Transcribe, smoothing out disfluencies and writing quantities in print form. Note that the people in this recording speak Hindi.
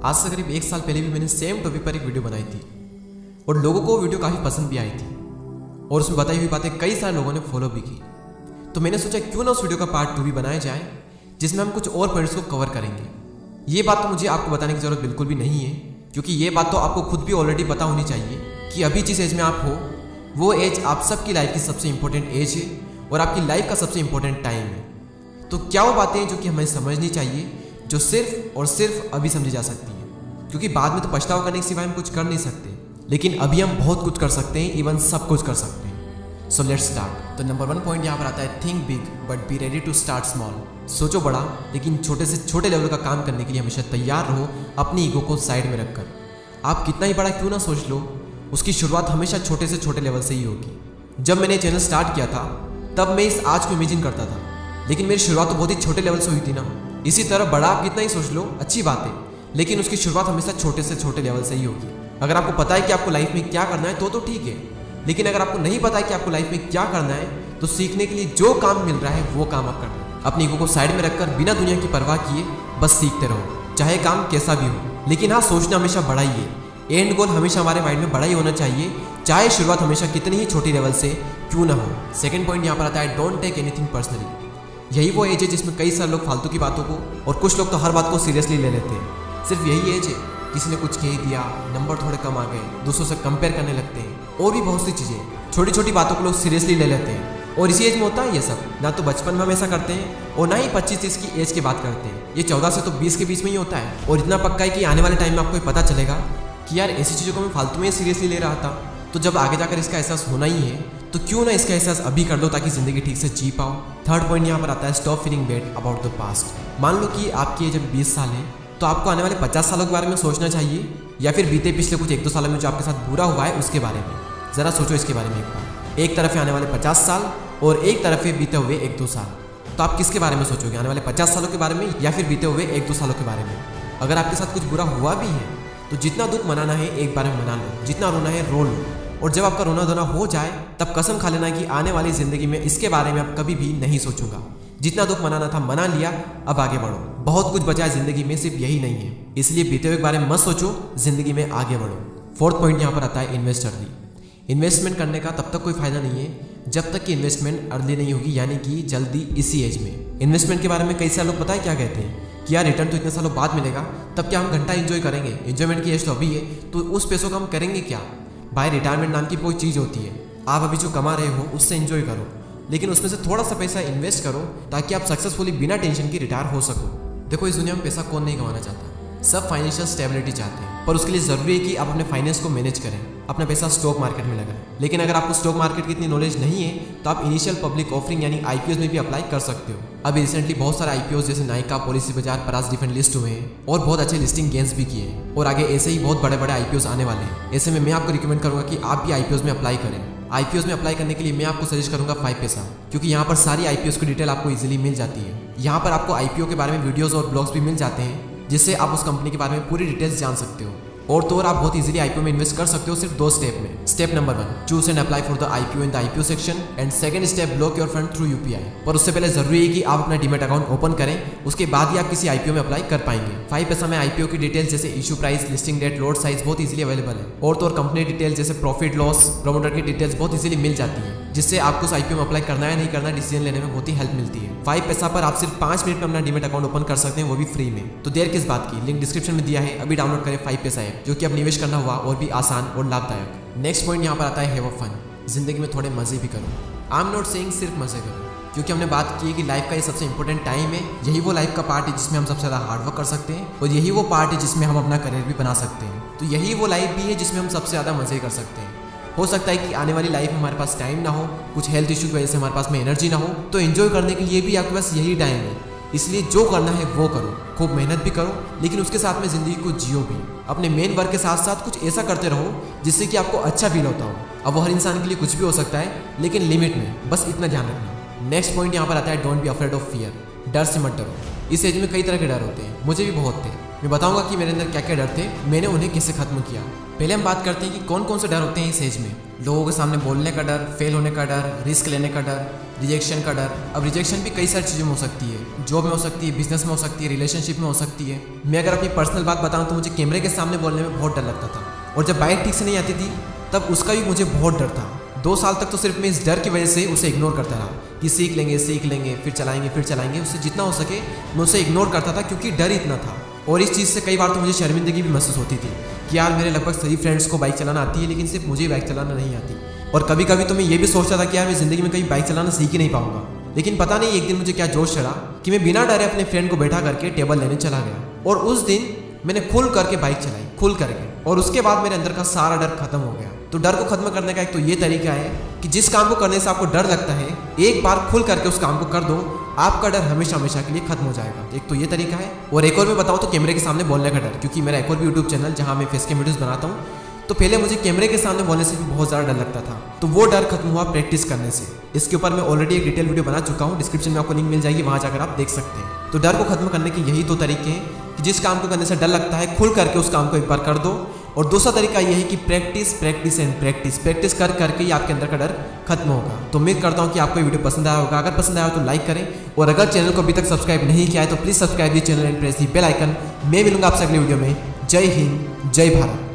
आज से करीब 1 साल पहले भी मैंने सेम टॉपिक पर एक वीडियो बनाई थी और लोगों को वीडियो काफ़ी पसंद भी आई थी और उसमें बताई हुई बातें कई सारे लोगों ने फॉलो भी की। तो मैंने सोचा क्यों ना उस वीडियो का पार्ट 2 भी बनाया जाए जिसमें हम कुछ और पॉइंट्स को कवर करेंगे। ये बात तो मुझे आपको बताने की ज़रूरत बिल्कुल भी नहीं है, क्योंकि ये बात तो आपको खुद भी ऑलरेडी पता होनी चाहिए कि अभी जिस एज में आप हो वो एज आप सबकी लाइफ की सबसे इंपॉर्टेंट एज है और आपकी लाइफ का सबसे इंपॉर्टेंट टाइम है। तो क्या वो बातें हैं जो कि हमें समझनी चाहिए, जो सिर्फ और सिर्फ अभी समझी जा सकती हैं, क्योंकि बाद में तो पछतावा करने के सिवाय हम कुछ कर नहीं सकते, लेकिन अभी हम बहुत कुछ कर सकते हैं, इवन सब कुछ कर सकते हैं। So let's start. तो नंबर 1 पॉइंट यहाँ पर आता है, think big but be ready to start small. सोचो बड़ा लेकिन छोटे से छोटे लेवल का काम करने के लिए हमेशा तैयार रहो, अपनी ईगो को साइड में रखकर। आप कितना ही बड़ा क्यों ना सोच लो, उसकी शुरुआत हमेशा छोटे से छोटे लेवल से ही होगी। जब मैंने चैनल स्टार्ट किया था तब मैं इस आज को इमेजिन करता था, लेकिन मेरी शुरुआत तो बहुत ही छोटे लेवल से हुई थी ना। इसी तरह बड़ा आप कितना ही सोच लो, अच्छी बात है, लेकिन उसकी शुरुआत हमेशा छोटे से छोटे लेवल से ही होगी। अगर आपको पता है कि आपको लाइफ में क्या करना है तो ठीक है, लेकिन अगर आपको नहीं पता है कि आपको लाइफ में क्या करना है तो सीखने के लिए जो काम मिल रहा है वो काम आप करना। अपनी ईगो को साइड में रखकर बिना दुनिया की परवाह किए बस सीखते रहो, चाहे काम कैसा भी हो। लेकिन हाँ, सोचना हमेशा बड़ा ही है। एंड गोल हमेशा हमारे माइंड में बड़ा ही होना चाहिए, चाहे शुरुआत हमेशा कितनी ही छोटी लेवल से क्यों ना हो। सेकंड पॉइंट यहाँ पर आता है, डोंट टेक एनीथिंग पर्सनली। यही वो एज है जिसमें कई सारे लोग फालतू की बातों को और कुछ लोग तो हर बात को सीरियसली ले लेते हैं। सिर्फ यही एज है, किसी ने कुछ कह दिया, नंबर थोड़े कम आ गए, दूसरों से कंपेयर करने लगते हैं और भी बहुत सी चीज़ें, छोटी छोटी बातों को लोग सीरियसली ले लेते हैं। और इसी एज में होता है ये सब। ना तो बचपन में हम ऐसा करते हैं और ना ही 25-30 की एज की बात करते हैं। ये 14 से तो 20 के बीच में ही होता है। और इतना पक्का है कि आने वाले टाइम में आपको पता चलेगा कि यार ऐसी चीज़ों को मैं फालतू में सीरियसली ले रहा था। तो जब आगे जाकर इसका एहसास होना ही है तो क्यों ना इसका एहसास अभी कर लो ताकि ज़िंदगी ठीक से जी पाओ। थर्ड पॉइंट यहाँ पर आता है, stop feeling bad about the past. मान लो कि आपकी एज जब 20 साल है तो आपको आने वाले 50 सालों के बारे में सोचना चाहिए, या फिर बीते पिछले कुछ 1-2 सालों में जो आपके साथ बुरा हुआ है उसके बारे में। ज़रा सोचो इसके बारे में एक बार। एक तरफ है आने वाले 50 साल और एक तरफ है बीते हुए 1-2 साल। तो आप किसके बारे में सोचोगे, आने वाले 50 सालों के बारे में या फिर बीते हुए 1-2 सालों के बारे में? अगर आपके साथ कुछ बुरा हुआ भी है तो जितना दुख मनाना है एक बार में मना लो, जितना रोना है रो लो। और जब आपका रोना धोना हो जाए तब कसम खा लेना कि आने वाली ज़िंदगी में इसके बारे में आप कभी भी नहीं सोचूंगा। जितना दुख मनाना था मना लिया, अब आगे बढ़ो। बहुत कुछ बचा है ज़िंदगी में, सिर्फ यही नहीं है, इसलिए बीते हुए के बारे में मत सोचो, ज़िंदगी में आगे बढ़ो। फोर्थ पॉइंट यहाँ पर आता है, इन्वेस्ट अर्ली। इन्वेस्टमेंट करने का तब तक कोई फायदा नहीं है जब तक कि इन्वेस्टमेंट अर्ली नहीं होगी, यानी कि जल्दी इसी एज में। इन्वेस्टमेंट के बारे में कई सारे लोग पता है क्या कहते हैं कि यार रिटर्न तो इतने सालों बाद मिलेगा, तब क्या हम घंटा एंजॉय करेंगे? एंजॉयमेंट की एज तो अभी है, तो उस पैसों का हम करेंगे क्या? भाई रिटायरमेंट नाम की कोई चीज़ होती है, आप अभी जो कमा रहे हो उससे एंजॉय करो, लेकिन उसमें से थोड़ा सा पैसा इन्वेस्ट करो ताकि आप सक्सेसफुली बिना टेंशन के रिटायर हो सको। देखो, इस दुनिया में पैसा कौन नहीं कमाना चाहता, सब फाइनेंशियल स्टेबिलिटी चाहते हैं, पर उसके लिए ज़रूरी है कि आप अपने फाइनेंस को मैनेज करें, अपना पैसा स्टॉक मार्केट में लगाएं। लेकिन अगर आपको स्टॉक मार्केट की इतनी नॉलेज नहीं है तो आप इनिशियल पब्लिक ऑफरिंग यानी आईपीओ में भी अप्लाई कर सकते हो। अभी रिसेंटली बहुत सारे आईपीओ जैसे नायका, पॉलिसी बाजार, परास डिफेंड लिस्ट हुए हैं और बहुत अच्छे लिस्टिंग गेन्स भी किए हैं, और आगे ऐसे ही बहुत बड़े बड़े आईपीओ आने वाले हैं। ऐसे में मैं आपको रिकमेंड करूंगा कि आप भी आईपीओ में अप्लाई करें। आईपीओ में अप्लाई करने के लिए मैं आपको सजेस्ट करूंगा 5 पैसा, क्योंकि यहाँ पर सारी आईपीओ की डिटेल आपको इजीली मिल जाती है। यहाँ पर आपको आईपीओ के बारे में वीडियोस और ब्लॉग्स भी मिल जाते हैं जिससे आप उस कंपनी के बारे में पूरी डिटेल्स जान सकते हो। और तो और आप बहुत इजीली आईपीओ में इन्वेस्ट कर सकते हो सिर्फ 2 स्टेप में। Step number 1, choose and apply for the IPO in the IPO section, and second step, block your fund through UPI. पर उससे पहले जरूरी है कि आप अपना डीमैट अकाउंट ओपन करें, उसके बाद ही आप किसी आईपीओ में अप्लाई कर पाएंगे। 5 पैसा में आईपीओ की डिटेल्स जैसे issue price, listing date, lot size बहुत इजीली अवेलेबल है, और तो और कंपनी डिटेल्स जैसे प्रॉफिट लॉस, प्रमोटर की डिटेल्स बहुत इजीली मिल जाती है, जिससे आपको उस आईपीओ में अप्लाई करना है नहीं करना डिसीजन लेने में बहुत ही हेल्प मिलती है। 5 पैसा पर आप सिर्फ 5 मिनट में अपना डीमैट अकाउंट ओपन कर सकते हैं, वो भी फ्री में। तो देर किस बात की, लिंक डिस्क्रिप्शन में दिया है, अभी डाउनलोड करें 5 पैसा ऐप, जो कि अब निवेश करना हुआ और भी आसान और लाभदायक। नेक्स्ट पॉइंट यहाँ पर आता है, हैव अ फन। जिंदगी में थोड़े मजे भी करो। आई एम नॉट सेइंग सिर्फ मजे करो, क्योंकि हमने बात की है कि लाइफ का ये सबसे इंपॉर्टेंट टाइम है। यही वो लाइफ का पार्ट है जिसमें हम सबसे ज़्यादा हार्डवर्क कर सकते हैं, और यही वो पार्ट है जिसमें हम अपना करियर भी बना सकते हैं। तो यही वो लाइफ भी है जिसमें हम सबसे ज़्यादा मजे कर सकते हैं। हो सकता है कि आने वाली लाइफ में हमारे पास टाइम ना हो, कुछ हेल्थ इशू की वजह से हमारे पास में एनर्जी ना हो, तो एंजॉय करने के लिए भी आपके पास यही टाइम है। इसलिए जो करना है वो करो, खूब मेहनत भी करो, लेकिन उसके साथ में ज़िंदगी को जियो भी। अपने मेन वर्क के साथ साथ कुछ ऐसा करते रहो जिससे कि आपको अच्छा फील होता हो। अब वो हर इंसान के लिए कुछ भी हो सकता है, लेकिन लिमिट में, बस इतना ध्यान रखना। नेक्स्ट पॉइंट यहाँ पर आता है, don't be afraid of fear. डर से मत डरो। इस एज में कई तरह के डर होते हैं, मुझे भी बहुत थे। मैं बताऊंगा कि मेरे अंदर क्या क्या डर थे, मैंने उन्हें कैसे खत्म किया। पहले हम बात करते हैं कि कौन कौन से डर होते हैं इस एज में। लोगों के सामने बोलने का डर, फेल होने का डर, रिस्क लेने का डर, रिजेक्शन का डर। अब रिजेक्शन भी कई सारी चीज़ों में हो सकती है, जॉब में हो सकती है, बिजनेस में हो सकती है, रिलेशनशिप में हो सकती है। मैं अगर अपनी पर्सनल बात बताऊं तो मुझे कैमरे के सामने बोलने में बहुत डर लगता था, और जब बाइक ठीक से नहीं आती थी तब उसका भी मुझे बहुत डर था। 2 साल तक तो सिर्फ मैं इस डर की वजह से उसे इग्नोर करता रहा कि सीख लेंगे फिर चलाएंगे। उससे जितना हो सके मैं उसे इग्नोर करता था क्योंकि डर इतना था। और इस चीज़ से कई बार तो मुझे शर्मिंदगी भी महसूस होती थी कि यार मेरे लगभग सभी फ्रेंड्स को बाइक चलाना आती है लेकिन सिर्फ मुझे बाइक चलाना नहीं आती। और कभी कभी तो मैं ये भी सोचता था कि यार मैं ज़िंदगी में कहीं बाइक चलाना सीख ही नहीं पाऊंगा। लेकिन पता नहीं एक दिन मुझे क्या जोश चढ़ा कि मैं बिना डरे अपने फ्रेंड को बैठा करके टेबल लेने चला गया, और उस दिन मैंने खुल करके बाइक चलाई, खुल करके। और उसके बाद मेरे अंदर का सारा डर खत्म हो गया। तो डर को खत्म करने का एक तो ये तरीका है कि जिस काम को करने से आपको डर लगता है, एक बार खुल करके उस काम को कर दो, आपका डर हमेशा हमेशा के लिए खत्म हो जाएगा। एक तो ये तरीका है। और एक और मैं बताऊँ तो कैमरे के सामने बोलने का डर, क्योंकि मेरा एक और भी यूट्यूब चैनल जहाँ मैं फेस कैम वीडियोस बनाता हूँ, तो पहले मुझे कैमरे के सामने बोलने से भी बहुत ज़्यादा डर लगता था। तो वो डर खत्म हुआ प्रैक्टिस करने से। इसके ऊपर मैं ऑलरेडी एक डिटेल वीडियो बना चुका हूँ, डिस्क्रिप्शन में आपको लिंक मिल जाएगी, वहाँ जाकर आप देख सकते हैं। तो डर को खत्म करने के यही 2 तरीके हैं कि जिस काम को करने से डर लगता है, खुल करके उस काम को एक बार कर दो। और दूसरा तरीका यह है कि प्रैक्टिस कर करके ही आपके अंदर का डर खत्म होगा। तो उम्मीद करता हूँ कि आपको ये वीडियो पसंद आया होगा। अगर पसंद आया हो तो लाइक करें, और अगर चैनल को अभी तक सब्सक्राइब नहीं किया है तो please subscribe the channel and press the bell icon. मैं मिलूंगा आपसे अगले वीडियो में। जय हिंद, जय भारत।